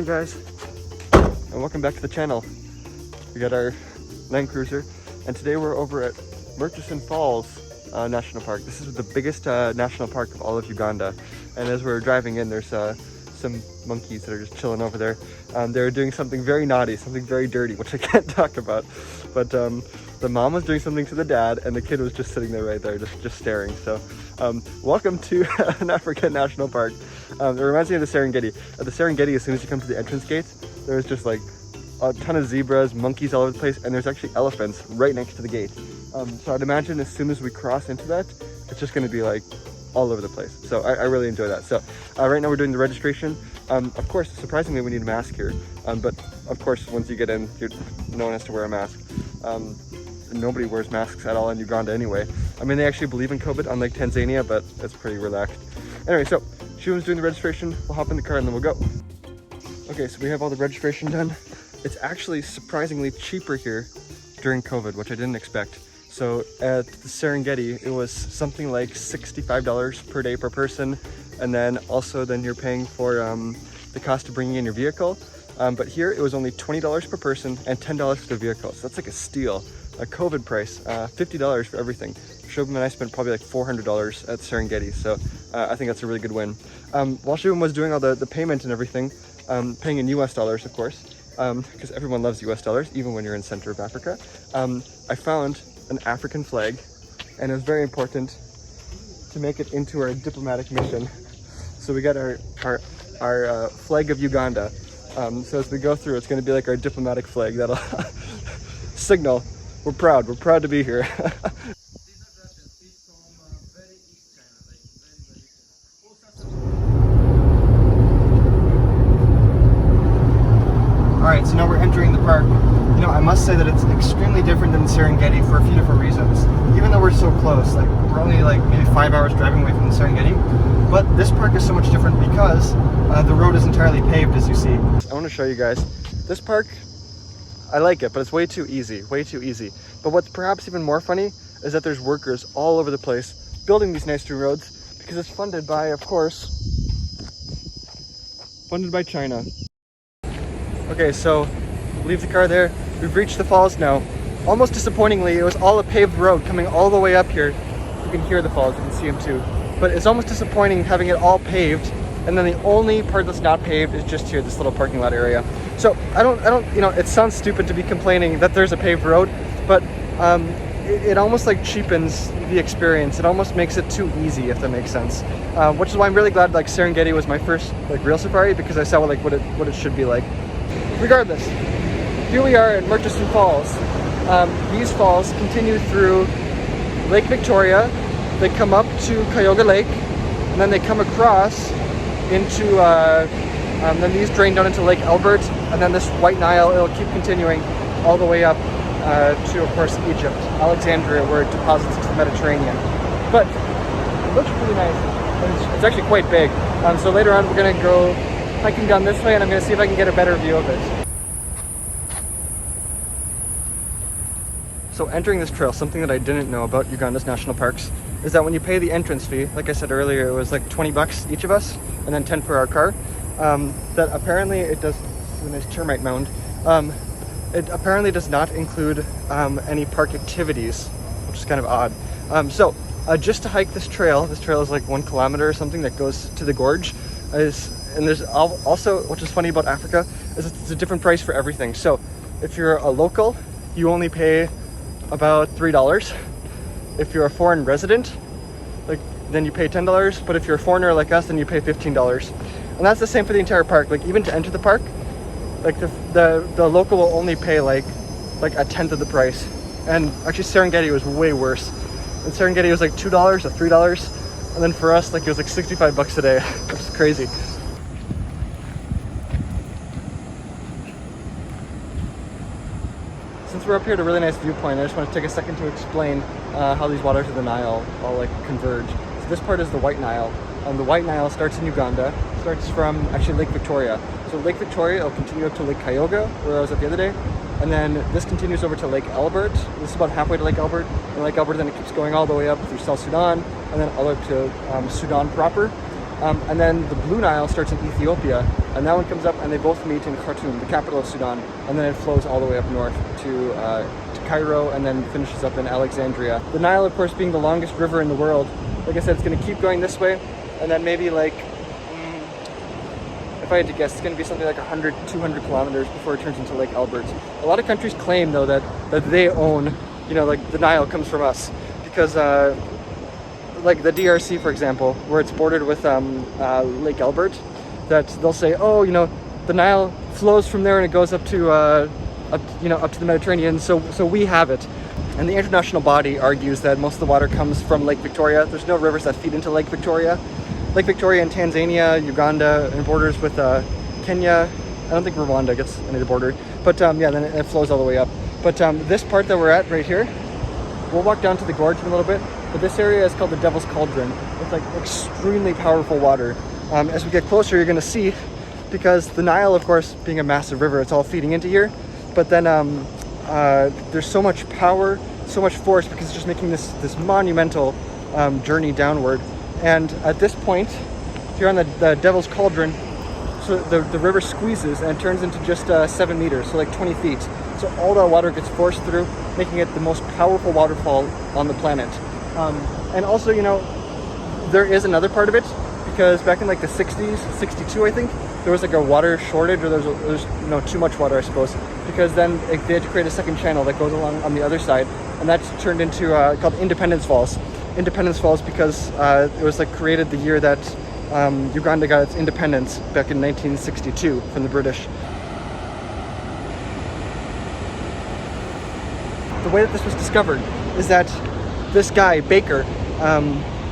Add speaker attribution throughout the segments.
Speaker 1: guys, and welcome back to the channel. We got our Land Cruiser, and today we're over at Murchison Falls National Park. This is the biggest national park of all of Uganda, and as we're driving in, there's some monkeys that are just chilling over there. They're doing something very naughty, something very dirty, which I can't talk about, but the mom was doing something to the dad, and the kid was just sitting there right there, just staring. So welcome to an African national park. It reminds me of the Serengeti. At the Serengeti, as soon as you come to the entrance gates, there's just like a ton of zebras, monkeys all over the place, and there's actually elephants right next to the gate. So I'd imagine as soon as we cross into that, it's just going to be like all over the place. So I really enjoy that. So right now we're doing the registration. Of course, surprisingly, we need a mask here. But of course, once you get in, no one has to wear a mask. Nobody wears masks at all in Uganda anyway. I mean, they actually believe in COVID, unlike Tanzania, but it's pretty relaxed. Anyway, so she was doing the registration. We'll hop in the car and then we'll go. Okay, so we have all the registration done. It's actually surprisingly cheaper here during COVID, which I didn't expect. So at the Serengeti, it was something like $65 per day per person. And then also then you're paying for the cost of bringing in your vehicle. But here it was only $20 per person and $10 for the vehicle. So that's like a steal. A COVID price, $50 for everything. Shobham and I spent probably like $400 at Serengeti. So I think that's a really good win. While Shobham was doing all the payment and everything, paying in US dollars, of course, because everyone loves US dollars, even when you're in center of Africa, I found an African flag, and it was very important to make it into our diplomatic mission. So we got our flag of Uganda. So as we go through, it's going to be like our diplomatic flag that'll signal we're proud to be here. Alright, so now we're entering the park. You know, I must say that it's extremely different than Serengeti for a few different reasons. Even though we're so close, like we're only like maybe 5 hours driving away from the Serengeti, but this park is so much different because the road is entirely paved, as you see. I want to show you guys. This park, I like it, but it's way too easy. But what's perhaps even more funny is that there's workers all over the place building these nice new roads because it's funded by, of course, China. Okay, so leave the car there. We've reached the falls now. Almost disappointingly, it was all a paved road coming all the way up here. You can hear the falls, you can see them too. But it's almost disappointing having it all paved, and then the only part that's not paved is just here, this little parking lot area. So I don't, you know, it sounds stupid to be complaining that there's a paved road, but it almost like cheapens the experience. It almost makes it too easy, if that makes sense. Which is why I'm really glad like Serengeti was my first like real safari, because I saw like what it should be like. Regardless, here we are at Murchison Falls. These falls continue through Lake Victoria. They come up to Kyoga Lake, and then they come across into, then these drain down into Lake Albert, and then this White Nile, it'll keep continuing all the way up to, of course, Egypt, Alexandria, where it deposits into the Mediterranean. But it looks really nice. It's actually quite big. So later on, we're going to go hiking down this way, and I'm going to see if I can get a better view of it. So entering this trail, something that I didn't know about Uganda's national parks is that when you pay the entrance fee, like I said earlier, it was like 20 bucks each of us, and then 10 for our car, that apparently it does, a nice termite mound, it apparently does not include any park activities, which is kind of odd. So just to hike this trail is like 1 kilometer or something that goes to the Gorge, and there's also, which is funny about Africa, is it's a different price for everything. So if you're a local, you only pay about $3. If you're a foreign resident, then you pay $10. But if you're a foreigner like us, then you pay $15. And that's the same for the entire park. Like even to enter the park, like the local will only pay like a tenth of the price. And actually Serengeti was way worse. And Serengeti was like $2 or $3. And then for us, like it was like 65 bucks a day. Which is crazy. Since we're up here at a really nice viewpoint, I just want to take a second to explain how these waters of the Nile all like converge. So this part is the White Nile. The White Nile starts in Uganda, starts from actually Lake Victoria. So Lake Victoria will continue up to Lake Kyoga, where I was at the other day. And then this continues over to Lake Albert. This is about halfway to Lake Albert. And Lake Albert, then it keeps going all the way up through South Sudan, and then all the way up to Sudan proper. And then the Blue Nile starts in Ethiopia, and that one comes up, and they both meet in Khartoum, the capital of Sudan, and then it flows all the way up north to Cairo, and then finishes up in Alexandria. The Nile, of course, being the longest river in the world, like I said, it's going to keep going this way, and then maybe like, if I had to guess, it's going to be something like 100, 200 kilometers before it turns into Lake Albert. A lot of countries claim, though, that they own, you know, like the Nile comes from us, because like the DRC, for example, where it's bordered with Lake Albert, that they'll say, oh, you know, the Nile flows from there and it goes up to up to the Mediterranean, so we have it. And the international body argues that most of the water comes from Lake Victoria. There's no rivers that feed into Lake Victoria. Lake Victoria in Tanzania, Uganda, and borders with Kenya. I don't think Rwanda gets any of the border, but yeah, then it flows all the way up. But this part that we're at right here, we'll walk down to the gorge in a little bit, but this area is called the Devil's Cauldron. It's like extremely powerful water. As we get closer, you're gonna see, because the Nile, of course, being a massive river, it's all feeding into here, but then there's so much power, so much force, because it's just making this monumental journey downward. And at this point, here on the Devil's Cauldron, so the river squeezes and it turns into just 7 meters, so like 20 feet. So all that water gets forced through, making it the most powerful waterfall on the planet. And also, you know, there is another part of it, because back in like the 60s, 62 I think, there was like a water shortage, or there was you know, too much water, I suppose, because then they had to create a second channel that goes along on the other side, and that's turned into called Independence Falls. Independence Falls because it was like created the year that Uganda got its independence back in 1962 from the British. The way that this was discovered is that this guy, Baker,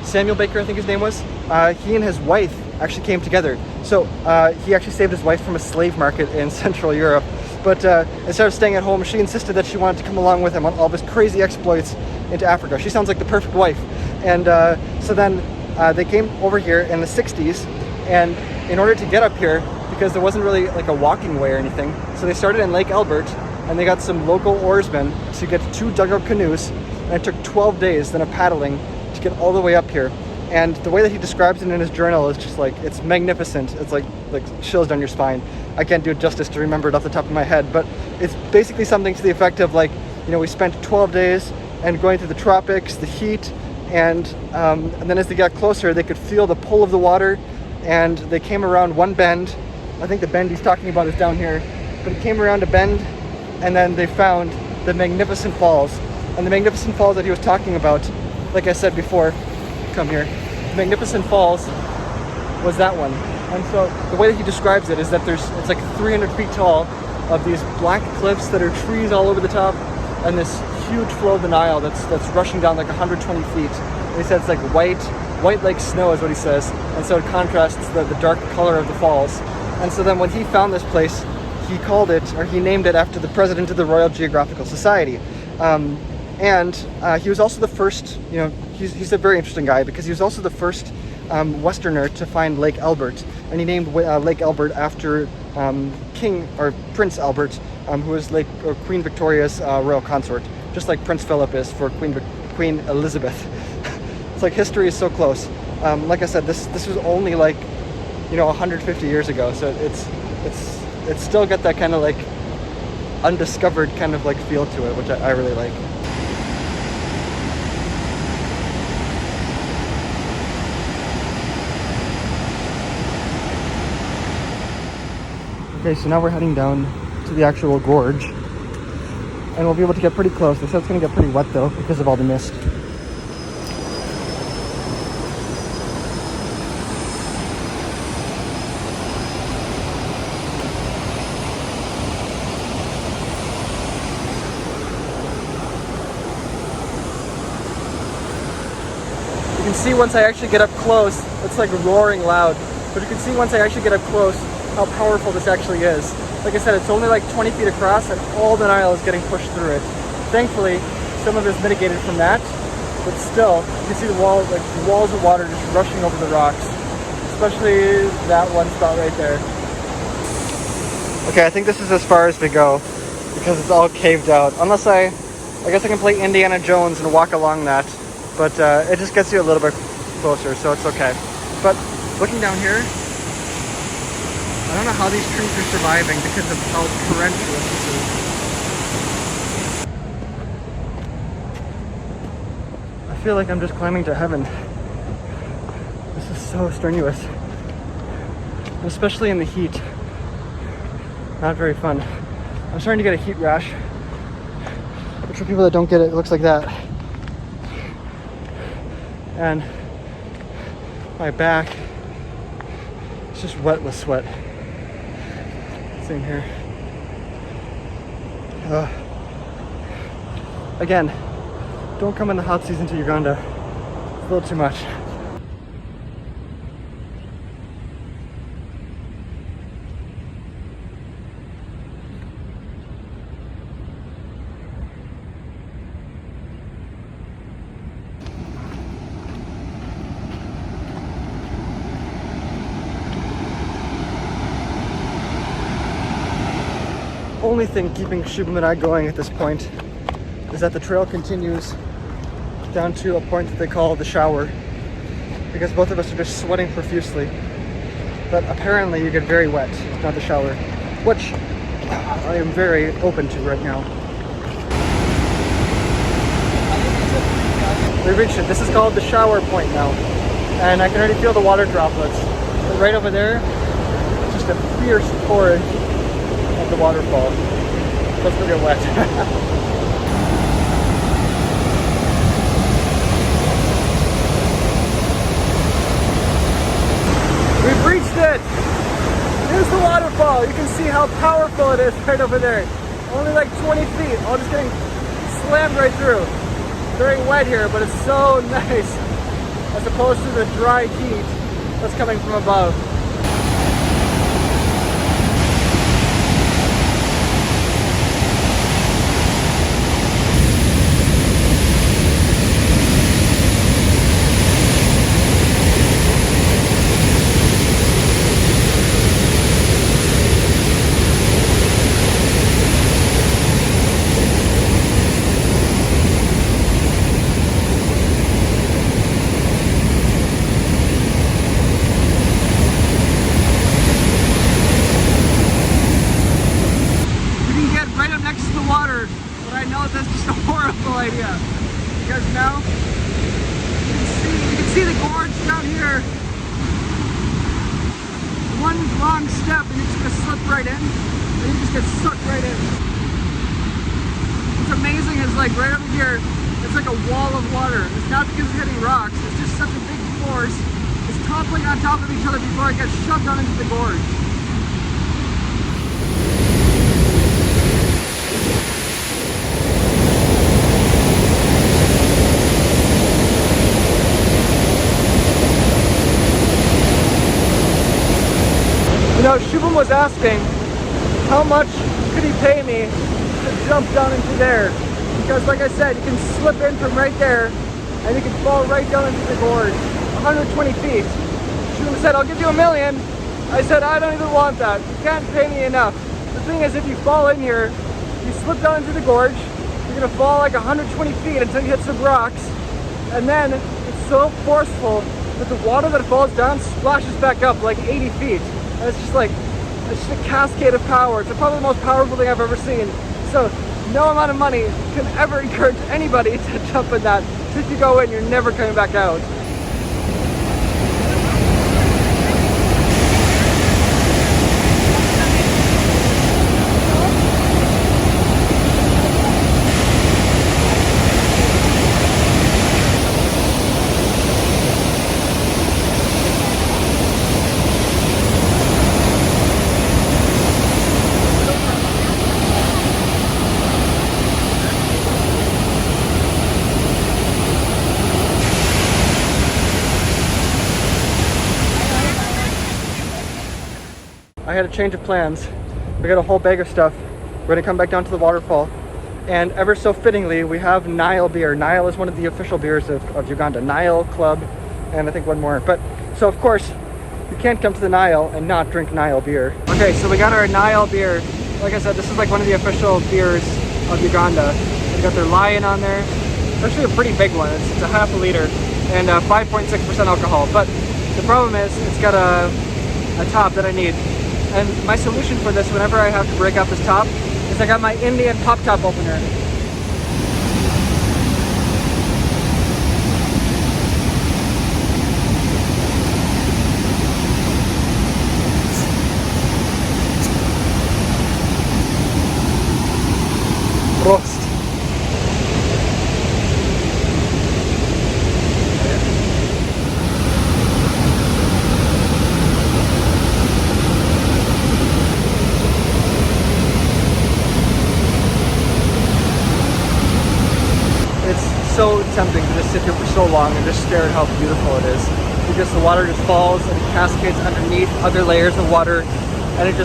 Speaker 1: Samuel Baker, I think his name was, he and his wife actually came together. So he actually saved his wife from a slave market in Central Europe. But instead of staying at home, she insisted that she wanted to come along with him on all of his crazy exploits into Africa. She sounds like the perfect wife. And so then they came over here in the 60s, and in order to get up here, because there wasn't really like a walking way or anything, so they started in Lake Albert, and they got some local oarsmen to get 2 dugout canoes, and it took 12 days then of paddling to get all the way up here. And the way that he describes it in his journal is just like, it's magnificent. It's like chills down your spine. I can't do it justice to remember it off the top of my head, but it's basically something to the effect of like, you know, we spent 12 days and going through the tropics, the heat, and then as they got closer, they could feel the pull of the water, and they came around one bend. I think the bend he's talking about is down here, but it came around a bend, and then they found the Magnificent Falls. And the Magnificent Falls that he was talking about, like I said before, come here, the Magnificent Falls was that one. And so the way that he describes it is that it's like 300 feet tall, of these black cliffs that are trees all over the top, and this huge flow of the Nile that's rushing down like 120 feet. And he said it's like white like snow is what he says, and so it contrasts the dark color of the falls. And so then when he found this place, he called it, or he named it after the president of the Royal Geographical Society. And he was also the first, you know, he's a very interesting guy, because he was also the first Westerner to find Lake Albert, and he named Lake Albert after King, or Prince Albert, who was Queen Victoria's royal consort, just like Prince Philip is for Queen Elizabeth. It's like history is so close. Like I said, this was only like, you know, 150 years ago, so it's still got that kind of like undiscovered kind of like feel to it, which I really like. Okay, so now we're heading down to the actual gorge, and we'll be able to get pretty close. They said it's going to get pretty wet though because of all the mist. You can see once I actually get up close, it's like roaring loud, but you can see once I actually get up close how powerful this actually is. Like I said, it's only like 20 feet across, and all the Nile is getting pushed through it. Thankfully, some of it is mitigated from that, but still, you can see the walls of water just rushing over the rocks, especially that one spot right there. Okay, I think this is as far as we go, because it's all caved out. Unless I guess I can play Indiana Jones and walk along that, but it just gets you a little bit closer, so it's okay. But looking down here, I don't know how these trees are surviving because of how torrential this is. I feel like I'm just climbing to heaven. This is so strenuous, especially in the heat. Not very fun. I'm starting to get a heat rash, which for people that don't get it, it looks like that. And my back is just wet with sweat. Same here. Again, don't come in the hot season to Uganda. It's a little too much. Only thing keeping Shubham and I going at this point is that the trail continues down to a point that they call the shower, because both of us are just sweating profusely. But apparently you get very wet down the shower, which I am very open to right now. We reached it. This is called the shower point now, and I can already feel the water droplets. But right over there, just a fierce torrent of the waterfall. Let's go get wet. We've reached it! Here's the waterfall. You can see how powerful it is right over there. Only like 20 feet. All just getting slammed right through. Very wet here, but it's so nice as opposed to the dry heat that's coming from above. That's just a horrible idea, because now you can see the gorge down here. One long step and you're just gonna slip right in, and you just get sucked right in. What's amazing is like right over here, it's like a wall of water. It's not because it's hitting rocks, it's just such a big force. It's toppling on top of each other before it gets shoved down into the gorge. You know, Shubham was asking how much could he pay me to jump down into there, because like I said, you can slip in from right there and you can fall right down into the gorge, 120 feet. Shubham said, I'll give you $1 million. I said, I don't even want that. You can't pay me enough. The thing is, if you fall in here, you slip down into the gorge, you're gonna fall like 120 feet until you hit some rocks, and then it's so forceful that the water that falls down splashes back up like 80 feet. And it's just like, it's just a cascade of power. It's probably the most powerful thing I've ever seen. So no amount of money can ever encourage anybody to jump in that. If you go in, you're never coming back out. I had a change of plans. We got a whole bag of stuff. We're gonna come back down to the waterfall. And ever so fittingly, we have Nile Beer. Nile is one of the official beers of Uganda. Nile Club, and I think one more. But, so of course, you can't come to the Nile and not drink Nile Beer. Okay, so we got our Nile Beer. Like I said, this is like one of the official beers of Uganda. They got their lion on there. It's actually a pretty big one. It's a half a liter and 5.6% alcohol. But the problem is, it's got a top that I need.
Speaker 2: And my solution for this, whenever I have to break out this top, is I got my Indian pop top opener. Prost. So tempting to just sit here for so long and just stare at how beautiful it is, because the water just falls and it cascades underneath other layers of water, and it's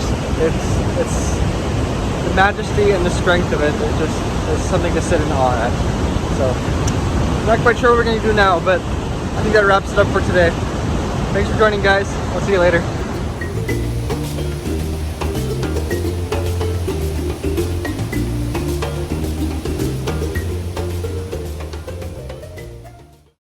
Speaker 2: the majesty and the strength of it. It just is something to sit in awe at. So I'm not quite sure what we're going to do now, but I think that wraps it up for today. Thanks for joining, guys. I'll see you later.